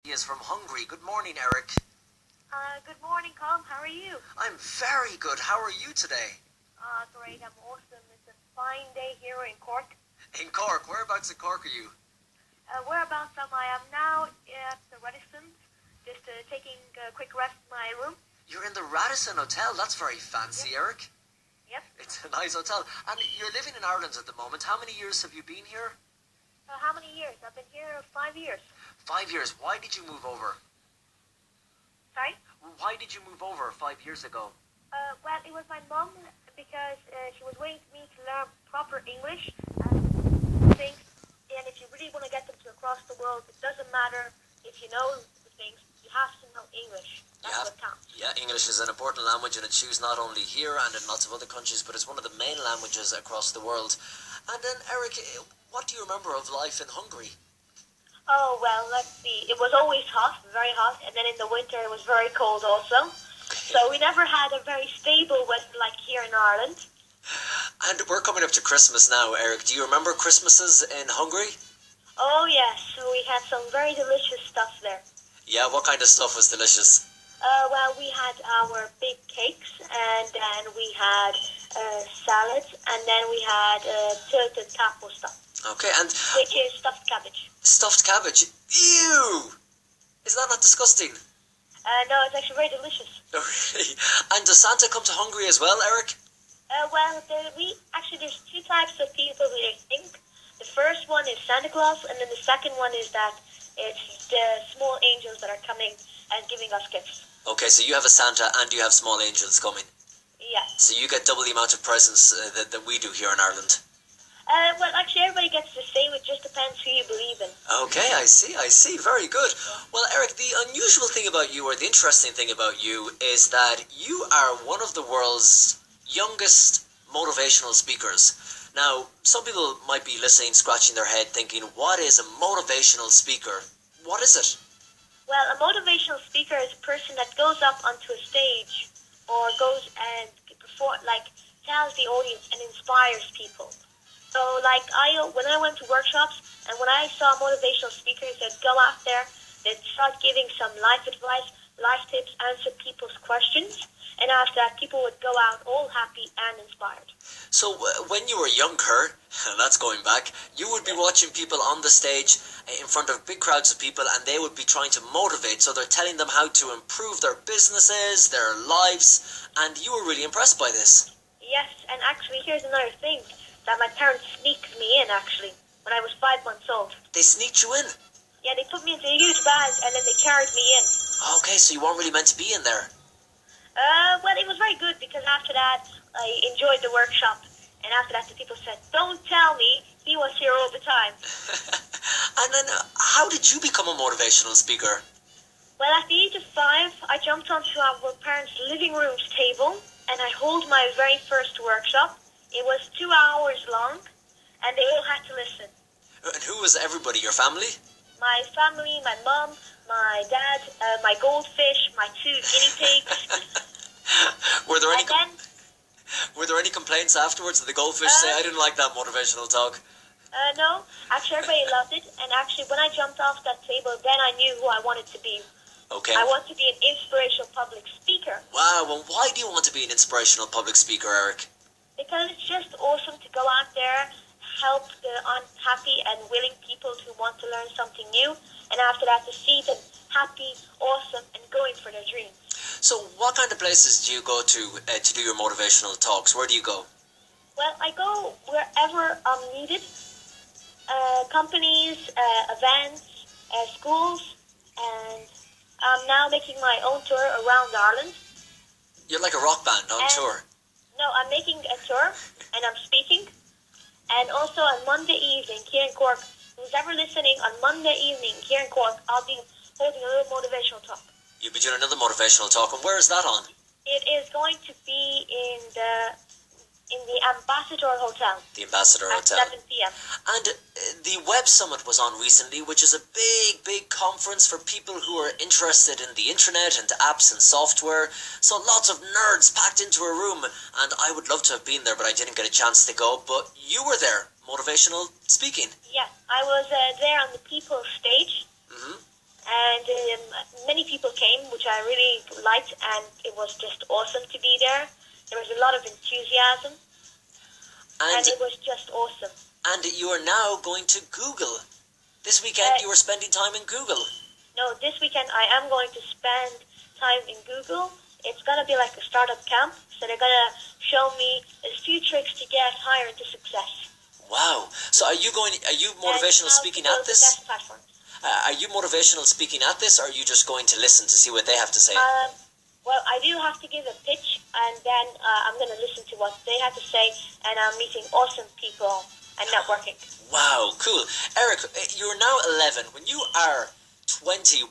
He is from Hungary. Good morning, Eric. Good morning, Colm. How are you? I'm very good. How are you today? Great. I'm awesome. It's a fine day here in Cork. In Cork. Whereabouts in Cork are you? Whereabouts am I? I'm now at the Radisson, just taking a quick rest in my room. You're in the Radisson Hotel. That's very fancy, Yep. Eric. Yep. It's a nice hotel. And you're living in Ireland at the moment. How many years have you been here? How many years? I've been here 5 years. 5 years. Why did you move over? Sorry? Why did you move over 5 years ago? Well, it was my mum because she was waiting for me to learn proper English and things. And if you really want to get them to across the world, it doesn't matter if you know the things. You have to know English. That's what counts. Yeah, English is an important language, and it's used not only here and in lots of other countries, but it's one of the main languages across the world. And then, Eric, what do you remember of life in Hungary? Oh, well, let's see. It was always hot, very hot, and then in the winter it was very cold also. So we never had a very stable weather like here in Ireland. And we're coming up to Christmas now, Eric. Do you remember Christmases in Hungary? Oh, yes. We had some very delicious stuff there. Yeah, what kind of stuff was delicious? Well, we had our big cakes, and then we had salads, and then we had tilted taco stuff. Okay, and... which is stuffed cabbage. Stuffed cabbage? Ew! Is that not disgusting? No, it's actually very delicious. Oh, really? And does Santa come to Hungary as well, Eric? Well, there's two types of people we think. The first one is Santa Claus, and then the second one is that it's the small angels that are coming and giving us gifts. Okay, so you have a Santa and you have small angels coming. Yeah. So you get double the amount of presents that we do here in Ireland. Well, actually, everybody gets the same. It just depends who you believe in. Okay, I see. Very good. Well, Eric, the unusual thing about you, or the interesting thing about you, is that you are one of the world's youngest motivational speakers. Now, some people might be listening, scratching their head, thinking, what is a motivational speaker? What is it? Well, a motivational speaker is a person that goes up onto a stage or goes and tells the audience and inspires people. So, when I went to workshops and when I saw motivational speakers that go out there, they'd start giving some life advice, life tips, answer people's questions, and after that, people would go out all happy and inspired. So, when you were younger, that's going back, you would be watching people on the stage in front of big crowds of people, and they would be trying to motivate, so they're telling them how to improve their businesses, their lives, and you were really impressed by this. Yes, and actually, here's another thing. That my parents sneaked me in, actually, when I was 5 months old. They sneaked you in? Yeah, they put me into a huge bag, and then they carried me in. Okay, so you weren't really meant to be in there. Well, it was very good, because after that, I enjoyed the workshop. And after that, the people said, don't tell me, he was here all the time. And then, how did you become a motivational speaker? Well, at the age of 5, I jumped onto our parents' living room's table, and I held my very first workshop. It was 2 hours long, and they all had to listen. And who was everybody? Your family? My family, my mum, my dad, my goldfish, my 2 guinea pigs. Were there any complaints afterwards? Did the goldfish say, I didn't like that motivational talk? No. Actually, everybody loved it. And actually, when I jumped off that table, then I knew who I wanted to be. Okay. I want to be an inspirational public speaker. Wow, well, why do you want to be an inspirational public speaker, Eric? Because it's just awesome to go out there, help the unhappy and willing people who want to learn something new, and after that to see them happy, awesome, and going for their dreams. So what kind of places do you go to do your motivational talks? Where do you go? Well, I go wherever I'm needed. Companies, events, schools, and I'm now making my own tour around Ireland. You're like a rock band on tour. No, I'm making a tour, and I'm speaking. And also on Monday evening here in Cork, who's ever listening, on Monday evening here in Cork, I'll be holding a little motivational talk. You'll be doing another motivational talk, and where is that on? It is going to be in the Ambassador Hotel. The Ambassador Hotel. At 7 p.m. And the Web Summit was on recently, which is a big conference for people who are interested in the internet and apps and software. So lots of nerds packed into a room, and I would love to have been there, but I didn't get a chance to go. But you were there, motivational speaking. Yeah, I was there on the People's stage. Mm-hmm. and many people came, which I really liked, and it was just awesome to be there. There was a lot of enthusiasm, and it was just awesome. And you are now going to Google. This weekend you were spending time in Google. No, this weekend I am going to spend time in Google. It's going to be like a startup camp, so they're going to show me a few tricks to get higher into success. Wow. So are you motivational speaking at this? Are you motivational speaking at this, or are you just going to listen to see what they have to say? Well, I do have to give a pitch, and then I'm going to listen to what they have to say, and I'm meeting awesome people and networking. Wow, cool. Eric, you're now 11. When you are 20,